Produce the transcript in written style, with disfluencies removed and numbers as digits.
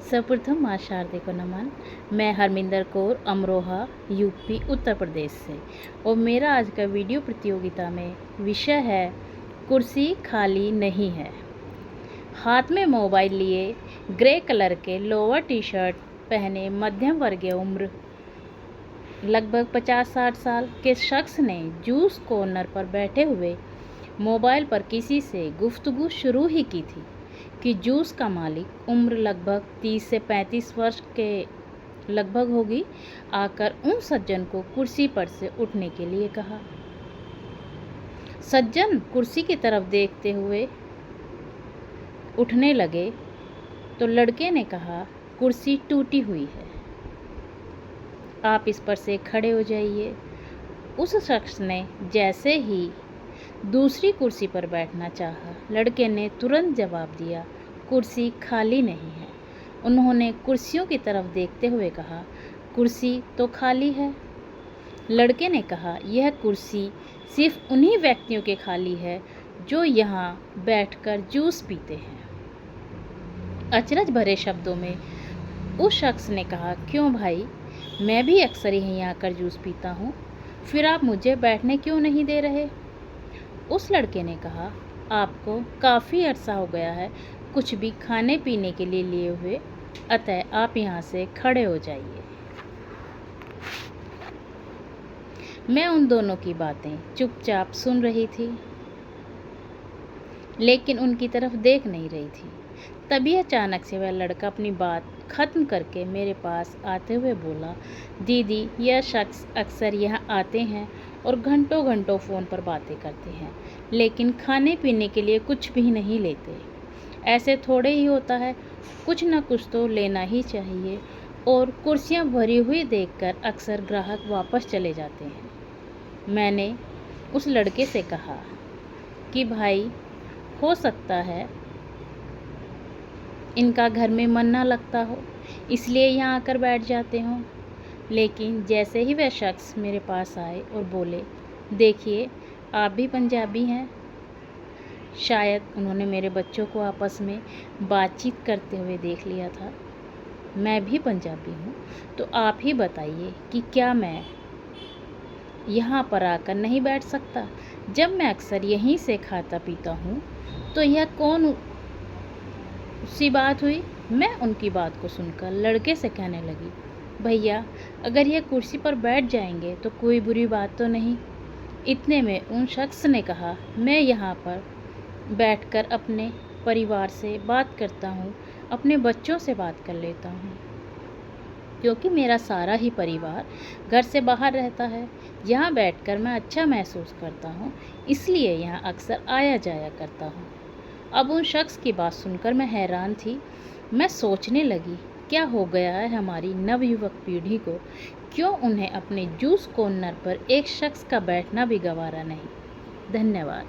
सर्वप्रथम माँ शारदे को नमन। मैं हरमिंदर कौर अमरोहा यूपी उत्तर प्रदेश से और मेरा आज का वीडियो प्रतियोगिता में विषय है कुर्सी खाली नहीं है। हाथ में मोबाइल लिए ग्रे कलर के लोअर टी शर्ट पहने मध्यम वर्गीय उम्र लगभग 50-60 साल के शख्स ने जूस कॉर्नर पर बैठे हुए मोबाइल पर किसी से गुफ्तगू शुरू ही की थी कि जूस का मालिक उम्र लगभग 30 से 35 वर्ष के लगभग होगी आकर उन सज्जन को कुर्सी पर से उठने के लिए कहा। सज्जन कुर्सी की तरफ देखते हुए उठने लगे तो लड़के ने कहा, कुर्सी टूटी हुई है, आप इस पर से खड़े हो जाइए। उस शख्स ने जैसे ही दूसरी कुर्सी पर बैठना चाहा, लड़के ने तुरंत जवाब दिया, कुर्सी खाली नहीं है। उन्होंने कुर्सियों की तरफ देखते हुए कहा, कुर्सी तो खाली है। लड़के ने कहा, यह कुर्सी सिर्फ उन्हीं व्यक्तियों के खाली है जो यहाँ बैठकर जूस पीते हैं। अचरज भरे शब्दों में उस शख्स ने कहा, क्यों भाई, मैं भी अक्सर यहीं आकर जूस पीता हूँ, फिर आप मुझे बैठने क्यों नहीं दे रहे? उस लड़के ने कहा, आपको काफ़ी अरसा हो गया है कुछ भी खाने पीने के लिए हुए, अतः आप यहाँ से खड़े हो जाइए। मैं उन दोनों की बातें चुपचाप सुन रही थी, लेकिन उनकी तरफ देख नहीं रही थी। तभी अचानक से वह लड़का अपनी बात ख़त्म करके मेरे पास आते हुए बोला, दीदी, यह शख्स अक्सर यहाँ आते हैं और घंटों घंटों फ़ोन पर बातें करते हैं, लेकिन खाने पीने के लिए कुछ भी नहीं लेते। ऐसे थोड़े ही होता है, कुछ न कुछ तो लेना ही चाहिए, और कुर्सियाँ भरी हुई देखकर अक्सर ग्राहक वापस चले जाते हैं। मैंने उस लड़के से कहा कि भाई, हो सकता है इनका घर में मन ना लगता हो, इसलिए यहाँ आकर बैठ जाते हों। लेकिन जैसे ही वह शख्स मेरे पास आए और बोले, देखिए, आप भी पंजाबी हैं। शायद उन्होंने मेरे बच्चों को आपस में बातचीत करते हुए देख लिया था। मैं भी पंजाबी हूँ, तो आप ही बताइए कि क्या मैं यहाँ पर आकर नहीं बैठ सकता? जब मैं अक्सर यहीं से खाता पीता हूँ, तो यह कौन सी बात हुई? मैं उनकी बात को सुनकर लड़के से कहने लगी, भैया, अगर यह कुर्सी पर बैठ जाएंगे तो कोई बुरी बात तो नहीं। इतने में उन शख्स ने कहा, मैं यहाँ पर बैठकर अपने परिवार से बात करता हूँ, अपने बच्चों से बात कर लेता हूँ, क्योंकि मेरा सारा ही परिवार घर से बाहर रहता है। यहाँ बैठकर मैं अच्छा महसूस करता हूँ, इसलिए यहाँ अक्सर आया जाया करता हूँ। अब उन शख्स की बात सुनकर मैं हैरान थी। मैं सोचने लगी, क्या हो गया है हमारी नवयुवक पीढ़ी को, क्यों उन्हें अपने जूस कॉर्नर पर एक शख्स का बैठना भी गवारा नहीं। धन्यवाद।